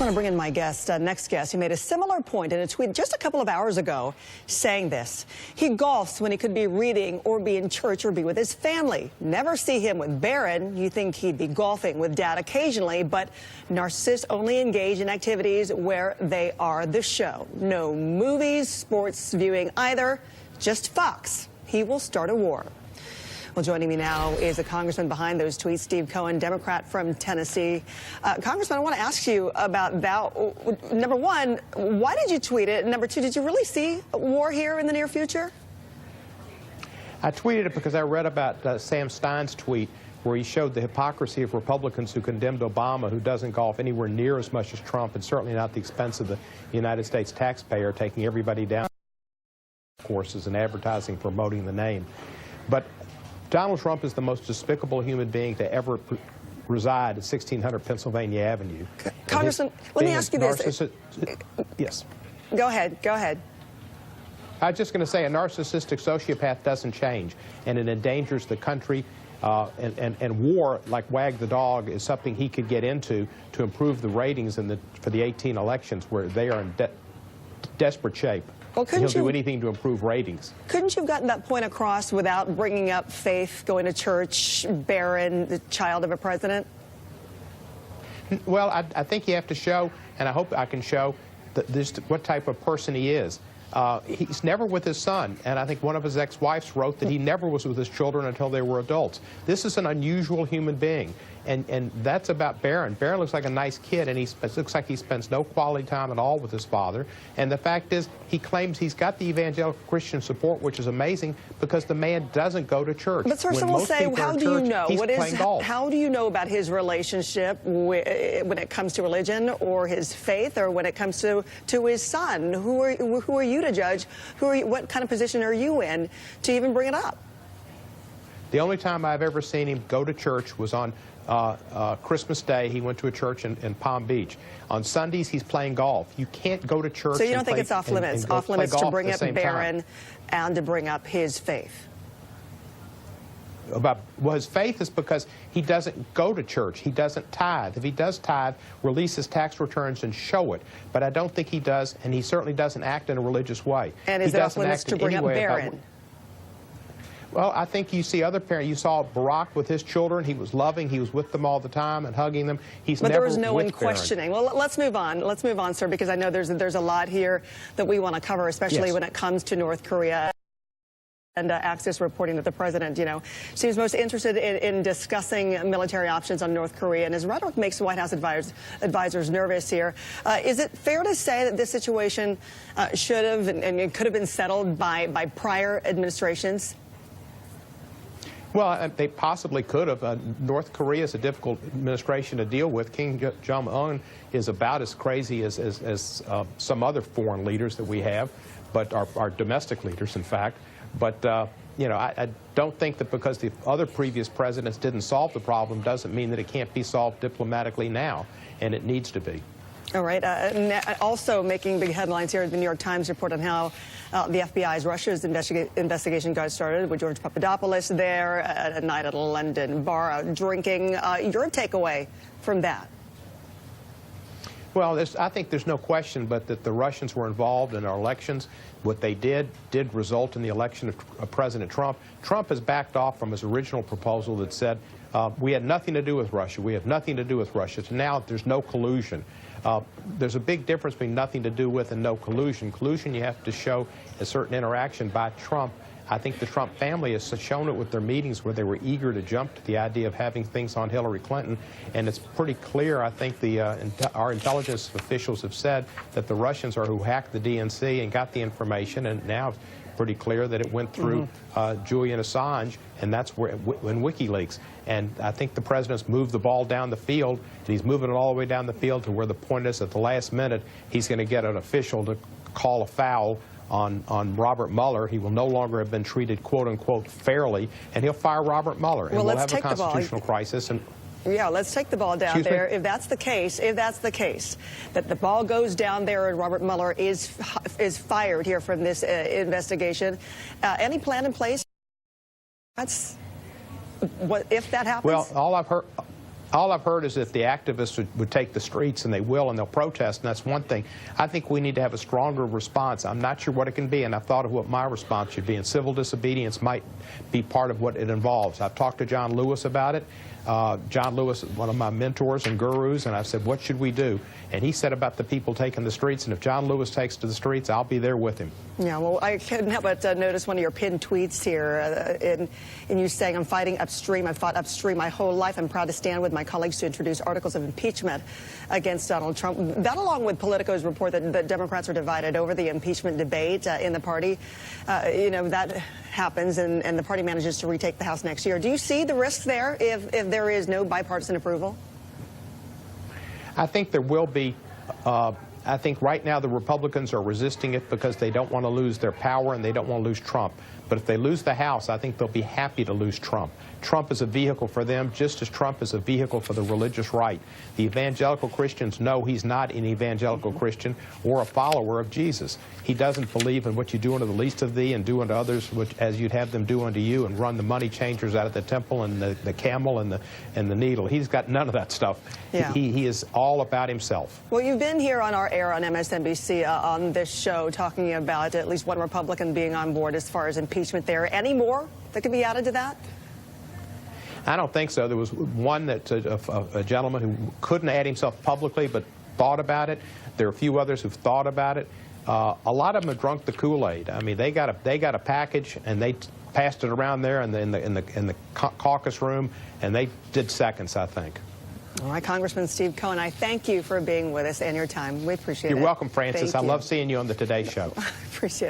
I want to bring in my guest, next guest, who made a similar point in a tweet just a couple of hours ago, saying this. He golfs when he could be reading or be in church or be with his family. Never see him with Barron. You think he'd be golfing with Dad occasionally, but narcissists only engage in activities where they are the show. No movies, sports viewing either, just Fox. He will start a war. Well, joining me now is the congressman behind those tweets, Steve Cohen, Democrat from Tennessee. Congressman, I want to ask you about that. Number one, why did you tweet it? Number two, did you really see war here in the near future? I tweeted it because I read about Sam Stein's tweet where he showed the hypocrisy of Republicans who condemned Obama, who doesn't golf anywhere near as much as Trump, and certainly not at the expense of the United States taxpayer, taking everybody down courses and advertising, promoting the name. But Donald Trump is the most despicable human being to ever reside at 1600 Pennsylvania Avenue. Congressman, let me ask you this. Yes. Go ahead. Go ahead. I was just going to say a narcissistic sociopath doesn't change, and it endangers the country. And war, like Wag the Dog, is something he could get into to improve the ratings for the 18 elections, where they are in desperate shape. Well, he'll do anything to improve ratings. Couldn't you have gotten that point across without bringing up faith, going to church, Barron, the child of a president? Well, I think you have to show, and I hope I can show, what type of person he is. He's never with his son, and I think one of his ex-wives wrote that he never was with his children until they were adults. This is an unusual human being, and that's about Barron. Barron looks like a nice kid, and it looks like he spends no quality time at all with his father. And the fact is, he claims he's got the evangelical Christian support, which is amazing, because the man doesn't go to church. But first, I will say, how do you know? How do you know about his relationship when it comes to religion or his faith, or when it comes to his son? Who are you to judge? What kind of position are you in to even bring it up? The only time I've ever seen him go to church was on Christmas Day. He went to a church in Palm Beach. On Sundays, he's playing golf. You can't go to church. So you don't think it's off limits? Off limits to bring up Barron and to bring up his faith? Well, his faith is because he doesn't go to church. He doesn't tithe. If he does tithe, release his tax returns and show it. But I don't think he does, and he certainly doesn't act in a religious way. And is it off limits to bring up Barron? Well, I think you see other parents. You saw Barack with his children. He was loving. He was with them all the time and hugging them. But there was no one questioning. Well, let's move on. Let's move on, sir, because I know there's a lot here that we want to cover, especially when it comes to North Korea. And Access reporting that the president, seems most interested in discussing military options on North Korea, and his rhetoric makes White House advisors nervous here. Is it fair to say that this situation should have and it could have been settled by prior administrations? Well, they possibly could have. North Korea is a difficult administration to deal with. Kim Jong-un is about as crazy as some other foreign leaders that we have, but our domestic leaders, in fact. But, I don't think that because the other previous presidents didn't solve the problem doesn't mean that it can't be solved diplomatically now, and it needs to be. All right. Also making big headlines here, the New York Times report on how the FBI's Russia's investigation got started with George Papadopoulos there at a night at a London bar out drinking. Your takeaway from that? Well, I think there's no question but that the Russians were involved in our elections. What they did result in the election of President Trump. Trump has backed off from his original proposal that said we had nothing to do with Russia. We have nothing to do with Russia. So now there's no collusion. There's a big difference between nothing to do with and no collusion. Collusion, you have to show a certain interaction by Trump. I think the Trump family has shown it with their meetings where they were eager to jump to the idea of having things on Hillary Clinton. And it's pretty clear, I think our intelligence officials have said that the Russians are who hacked the DNC and got the information, and now it's pretty clear that it went through Julian Assange, and that's where in WikiLeaks. And I think the president's moved the ball down the field, and he's moving it all the way down the field to where the point is at the last minute he's going to get an official to call a foul on Robert Mueller. He will no longer have been treated, quote-unquote, fairly, and he'll fire Robert Mueller, and we'll have a constitutional crisis. And yeah, let's take the ball down there. If that's the case, that the ball goes down there and Robert Mueller is fired here from this investigation, any plan in place? If that happens? Well, all I've heard. All I've heard is that the activists would take the streets, and they will, and they'll protest, and that's one thing. I think we need to have a stronger response. I'm not sure what it can be, and I've thought of what my response should be, and civil disobedience might be part of what it involves. I've talked to John Lewis about it. John Lewis is one of my mentors and gurus, and I've said, what should we do? And he said about the people taking the streets, and if John Lewis takes to the streets, I'll be there with him. Yeah, well, I couldn't help but notice one of your pinned tweets here in you saying, I'm fighting upstream. I've fought upstream my whole life. I'm proud to stand with my colleagues to introduce articles of impeachment against Donald Trump. That, along with Politico's report that Democrats are divided over the impeachment debate in the party, that happens and the party manages to retake the House next year. Do you see the risk there if there is no bipartisan approval? I think there will be. I think right now the Republicans are resisting it because they don't want to lose their power and they don't want to lose Trump. But if they lose the House, I think they'll be happy to lose Trump. Trump is a vehicle for them, just as Trump is a vehicle for the religious right. The evangelical Christians know he's not an evangelical Christian or a follower of Jesus. He doesn't believe in what you do unto the least of thee and do unto others as you'd have them do unto you, and run the money changers out of the temple and the camel and the needle. He's got none of that stuff. Yeah. He is all about himself. Well, you've been here on our air on MSNBC on this show talking about at least one Republican being on board as far as impeachment there. Any more that could be added to that? I don't think so. There was one that a gentleman who couldn't add himself publicly but thought about it. There are a few others who've thought about it. A lot of them have drunk the Kool-Aid. I mean, they got a package and they passed it around there in the caucus room, and they did seconds, I think. All right, Congressman Steve Cohen, I thank you for being with us and your time. We appreciate it. You're welcome, Francis. Thank I you. love seeing you on the Today Show. Appreciate it.